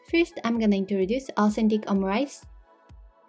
First, I'm gonna introduce authentic omurice.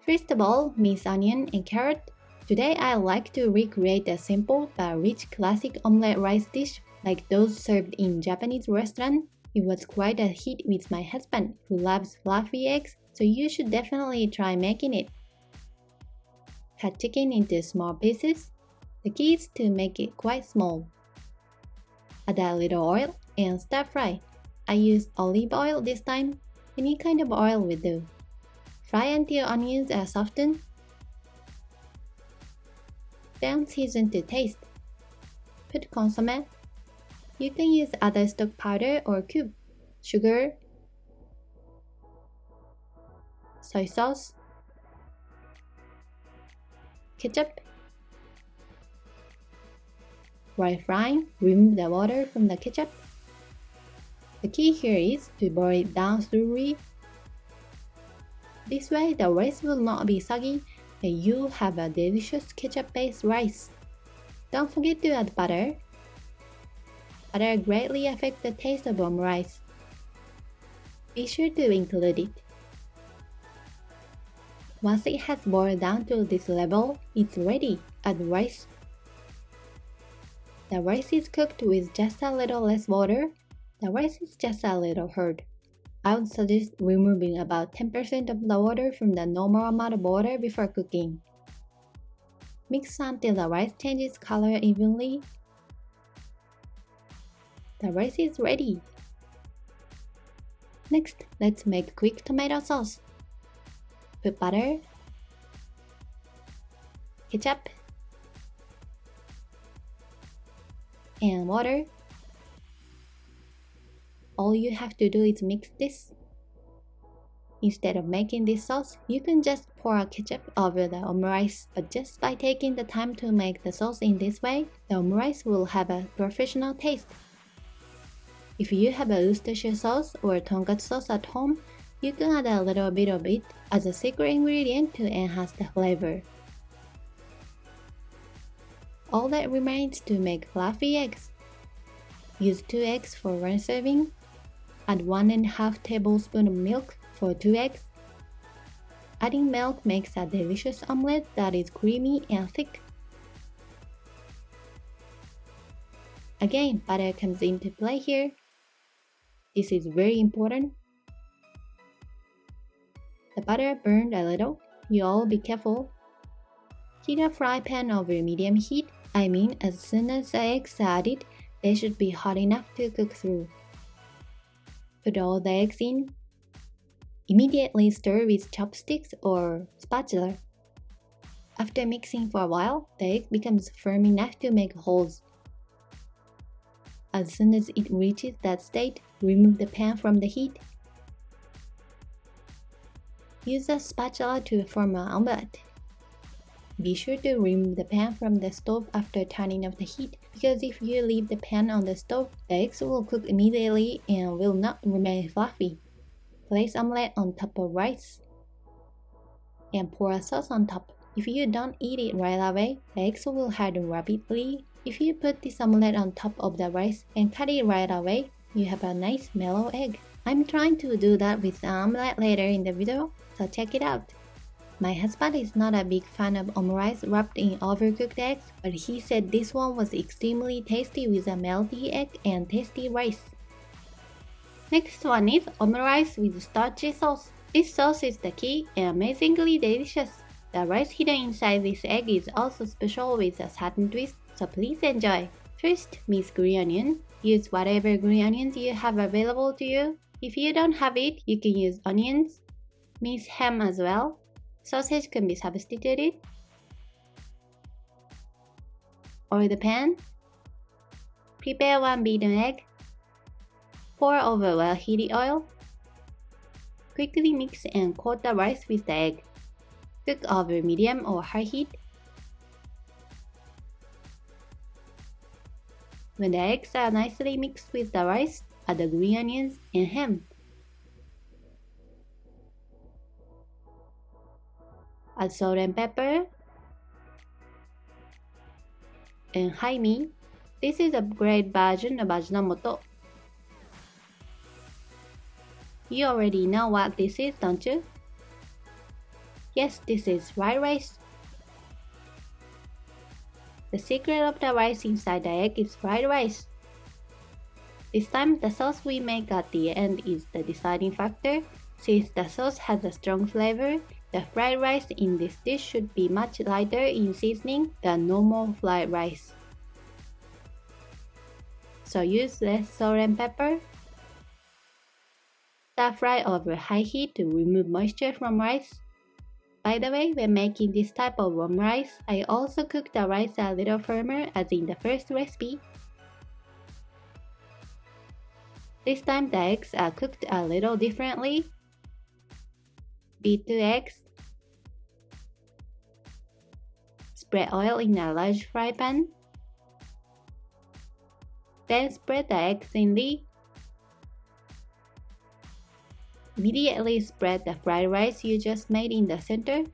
First of all, minced onion and carrot. Today I like to recreate a simple but rich classic omelette rice dish like those served in Japanese restaurant. It was quite a hit with my husband, who loves fluffy eggs, so you should definitely try making it. Cut chicken into small pieces. The key is to make it quite small. Add a little oil and stir fry. I used olive oil this time. Any kind of oil will do. Fry until onions are softened. Then season to taste. Put consomme. You can use other stock powder or cube. Sugar. Soy sauce. Ketchup. While frying, remove the water from the ketchup. The key here is to boil it down thoroughly. This way the rice will not be soggy and you'll have a delicious ketchup-based rice. Don't forget to add butter. Butter greatly affects the taste of omurice. Be sure to include it. Once it has boiled down to this level, it's ready. Add rice. The rice is cooked with just a little less water. The rice is just a little hard. I would suggest removing about 10% of the water from the normal amount of water before cooking. Mix until the rice changes color evenly. The rice is ready. Next, let's make quick tomato sauce. Put butter, ketchup, and water. All you have to do is mix this. Instead of making this sauce, you can just pour ketchup over the omurice, but just by taking the time to make the sauce in this way, the omurice will have a professional taste. If you have a Worcestershire sauce or tonkatsu sauce at home, you can add a little bit of it as a secret ingredient to enhance the flavor. All that remains to make fluffy eggs. Use 2 eggs for 1 serving. Add 1.5 tablespoons of milk for 2 eggs. Adding milk makes a delicious omelette that is creamy and thick. Again, butter comes into play here. This is very important. The butter burned a little. You all be careful. Heat a fry pan over medium heat. I mean, as soon as the eggs are added, they should be hot enough to cook through. Put all the eggs in. Immediately stir with chopsticks or spatula. After mixing for a while, the egg becomes firm enough to make holes. As soon as it reaches that state, remove the pan from the heat. Use a spatula to form an omelette. Be sure to remove the pan from the stove after turning off the heat, because if you leave the pan on the stove, the eggs will cook immediately and will not remain fluffy. Place omelette on top of rice and pour a sauce on top. If you don't eat it right away, the eggs will harden rapidly. If you put this omelette on top of the rice and cut it right away, you have a nice mellow egg. I'm trying to do that with an omelette later in the video, so check it out. My husband is not a big fan of omurice wrapped in overcooked eggs, but he said this one was extremely tasty with a melty egg and tasty rice. Next one is omurice with starchy sauce. This sauce is the key and amazingly delicious. The rice hidden inside this egg is also special with a certain twist, so please enjoy. First, minced green onion. Use whatever green onions you have available to you. If you don't have it, you can use onions, minced ham as well. Sausage can be substituted. Oil the pan. Prepare 1 beaten egg. Pour over well-heated oil. Quickly mix and coat the rice with the egg. Cook over medium or high heat. When the eggs are nicely mixed with the rice, add the green onions and ham. Add salt and pepper and haimi. This is a great version of Ajinomoto. You already know what this is, don't you? Yes, this is white rice. The secret of the rice inside the egg is fried rice. This time, the sauce we make at the end is the deciding factor. Since the sauce has a strong flavor, the fried rice in this dish should be much lighter in seasoning than normal fried rice. So use less salt and pepper. Stir fry over high heat to remove moisture from rice. By the way, when making this type of warm rice, I also cook the rice a little firmer as in the first recipe. This time the eggs are cooked a little differently. Beat 2 eggs. Spread oil in a large fry pan. Then spread the eggs thinly. Immediately spread the fried rice you just made in the center.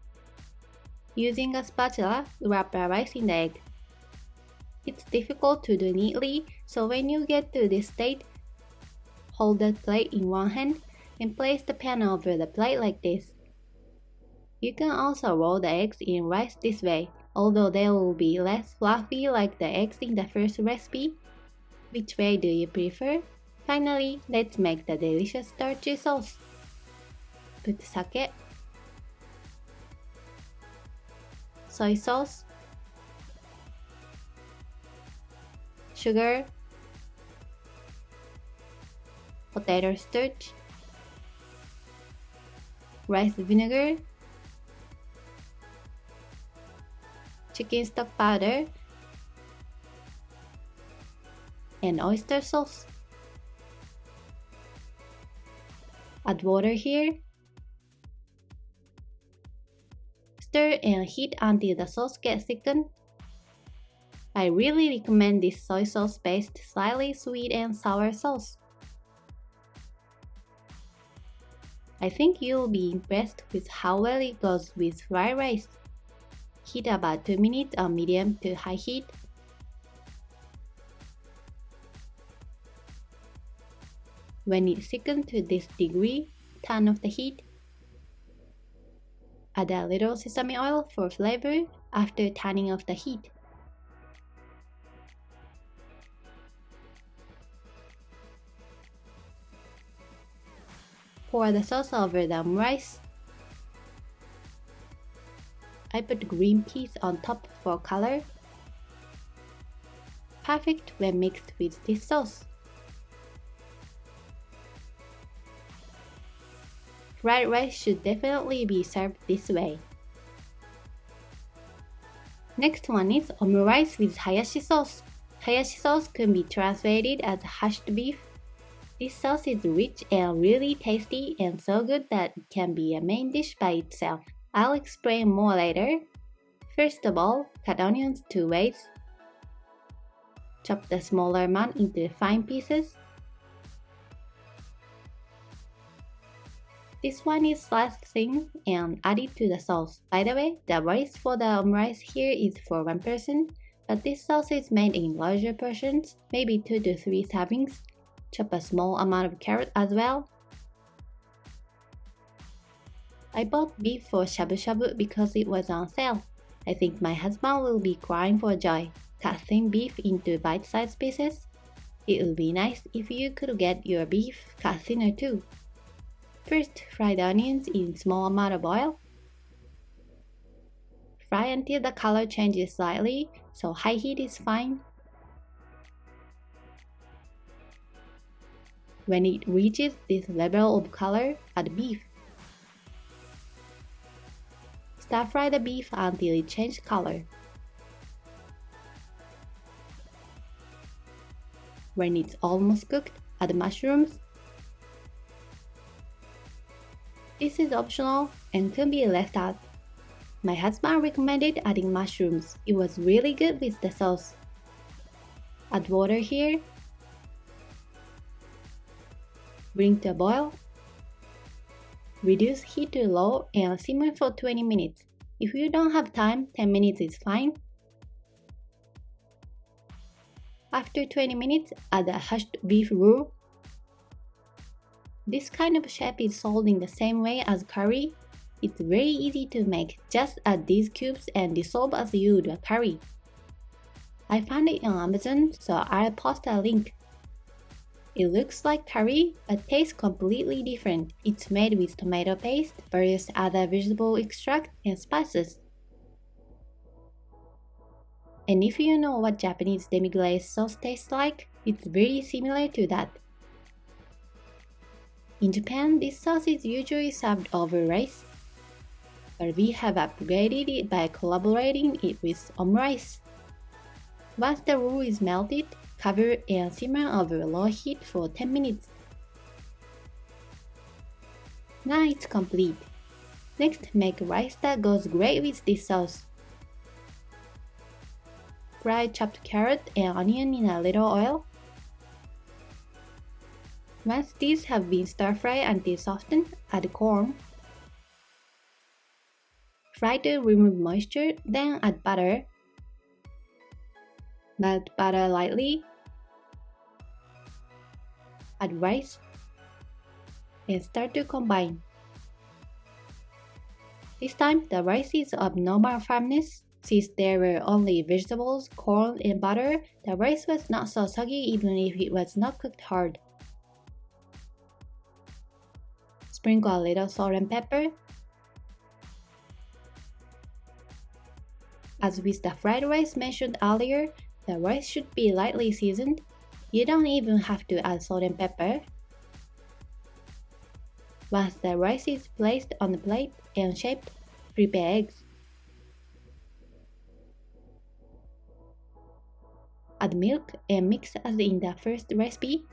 Using a spatula, wrap the rice in the egg. It's difficult to do neatly, so when you get to this state, hold the plate in one hand and place the pan over the plate like this. You can also roll the eggs in rice this way, although they will be less fluffy like the eggs in the first recipe. Which way do you prefer? Finally, let's make the delicious starchy sauce. Put sake, soy sauce, sugar, potato starch, rice vinegar, chicken stock powder, and oyster sauce. Add water here. Stir and heat until the sauce gets thickened. I really recommend this soy sauce based slightly sweet and sour sauce. I think you'll be impressed with how well it goes with fried rice. Heat about 2 minutes on medium to high heat. When it's thickened to this degree, turn off the heat. Add a little sesame oil for flavor after turning off the heat. Pour the sauce over the rice. I put green peas on top for color. Perfect when mixed with this sauce. Fried rice should definitely be served this way. Next one is omurice with Hayashi sauce. Hayashi sauce can be translated as hashed beef. This sauce is rich and really tasty and so good that it can be a main dish by itself. I'll explain more later. First of all, cut onions 2 ways. Chop the smaller amount into fine pieces. This one is sliced thin and added to the sauce. By the way, the rice for the omurice here is for 1 person, but this sauce is made in larger portions, maybe 2 to 3 servings. Chop a small amount of carrot as well. I bought beef for shabu shabu because it was on sale. I think my husband will be crying for joy. Cut thin beef into bite-sized pieces. It would be nice if you could get your beef cut thinner too. First, fry the onions in small amount of oil. Fry until the color changes slightly, so high heat is fine. When it reaches this level of color, add beef. Stir fry the beef until it changes color. When it's almost cooked, add mushrooms. This is optional and can be left out. My husband recommended adding mushrooms. It was really good with the sauce. Add water here. Bring to a boil. Reduce heat to low and simmer for 20 minutes. If you don't have time, 10 minutes is fine. After 20 minutes, add the hashed beef roux. This kind of shape is sold in the same way as curry. It's very easy to make. Just add these cubes and dissolve as you would a curry. I found it on Amazon, so I'll post a link. It looks like curry, but tastes completely different. It's made with tomato paste, various other vegetable extract, and spices. And if you know what Japanese demi-glace sauce tastes like, it's very similar to that. In Japan, this sauce is usually served over rice, but we have upgraded it by collaborating it with OMURICE. Once the roux is melted, cover and simmer over low heat for 10 minutes. Now it's complete. Next, make rice that goes great with this sauce. Fry chopped carrot and onion in a little oil. Once these have been stir-fried until softened, add corn. Fry to remove moisture, then add butter. Melt butter lightly. Add rice and start to combine. This time, the rice is of normal firmness. Since there were only vegetables, corn, and butter, the rice was not so soggy even if it was not cooked hard. Sprinkle a little salt and pepper. As with the fried rice mentioned earlier, the rice should be lightly seasoned. You don't even have to add salt and pepper. Once the rice is placed on the plate and shaped, prepare eggs. Add milk and mix as in the first recipe.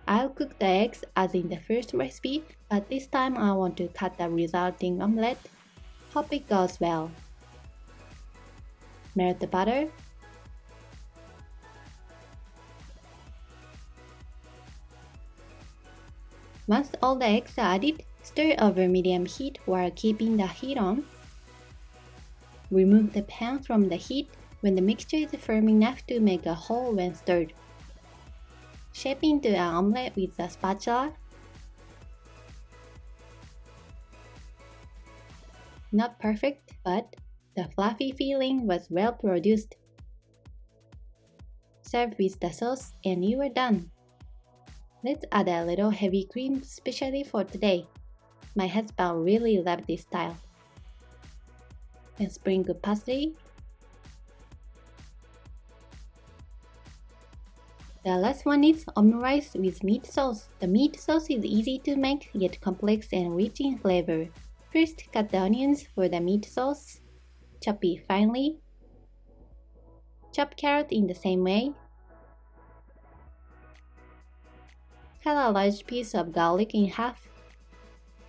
I'll cook the eggs as in the first recipe, but this time I want to cut the resulting omelette. Hope it goes well. Melt the butter. Once all the eggs are added, stir over medium heat while keeping the heat on. Remove the pan from the heat when the mixture is firm enough to make a hole when stirred. Shape into an omelette with a spatula. Not perfect, but the fluffy filling was well produced. Serve with the sauce and you are done. Let's add a little heavy cream specially for today. My husband really loved this style. And sprinkle parsley. The last one is omurice with meat sauce. The meat sauce is easy to make yet complex and rich in flavor. First, cut the onions for the meat sauce. Chop it finely. Chop carrot in the same way. Cut a large piece of garlic in half.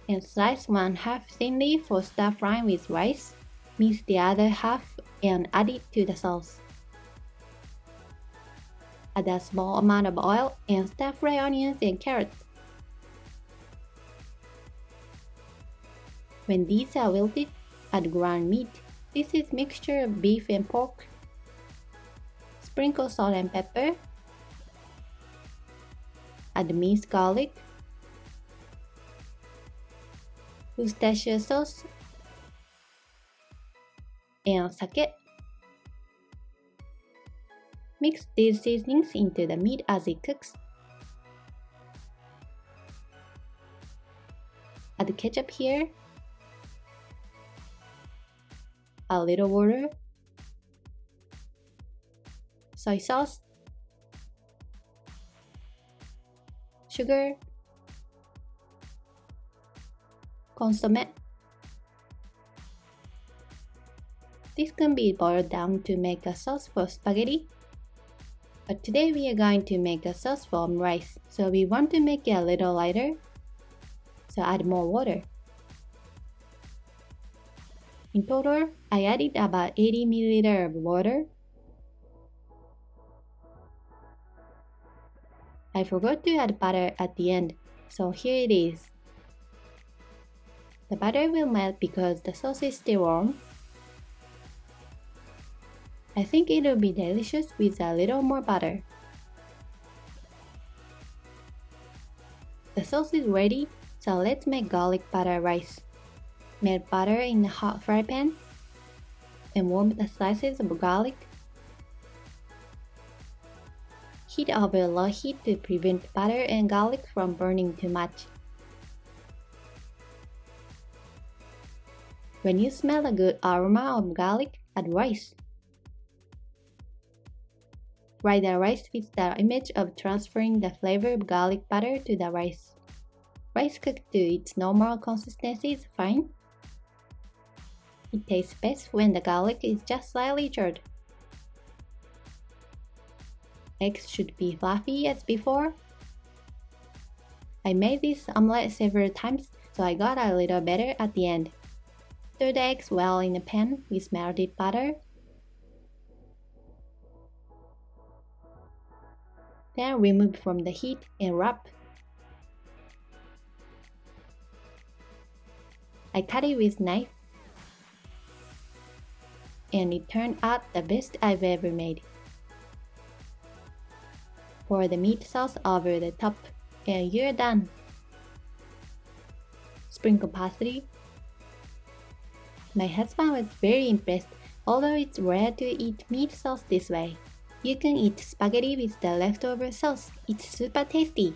And slice one half thinly for stir frying with rice. Mix the other half and add it to the sauce. Add a small amount of oil and stir fry onions and carrots. When these are wilted, add ground meat. This is mixture of beef and pork. Sprinkle salt and pepper. Add minced garlic. Worcestershire sauce. And sake. Mix these seasonings into the meat as it cooks. Add ketchup here. A little water. Soy sauce. Sugar. Consomme. This can be boiled down to make a sauce for spaghetti. But today we are going to make a sauce for rice, so we want to make it a little lighter. So add more water. In total, I added about 80 ml of water. I forgot to add butter at the end, so here it is. The butter will melt because the sauce is still warm. I think it will be delicious with a little more butter. The sauce is ready, so let's make garlic butter rice. Melt butter in a hot fry pan and warm the slices of garlic. Heat over low heat to prevent butter and garlic from burning too much. When you smell a good aroma of garlic, add rice. Fry the rice with the image of transferring the flavor of garlic butter to the rice. Rice cooked to its normal consistency is fine. It tastes best when the garlic is just slightly charred. Eggs should be fluffy as before. I made this omelette several times, so I got a little better at the end. Stir the eggs well in a pan with melted butter. Then remove from the heat and wrap. I cut it with knife, and it turned out the best I've ever made. Pour the meat sauce over the top, and you're done. Sprinkle parsley. My husband was very impressed, although it's rare to eat meat sauce this way. You can eat spaghetti with the leftover sauce. It's super tasty.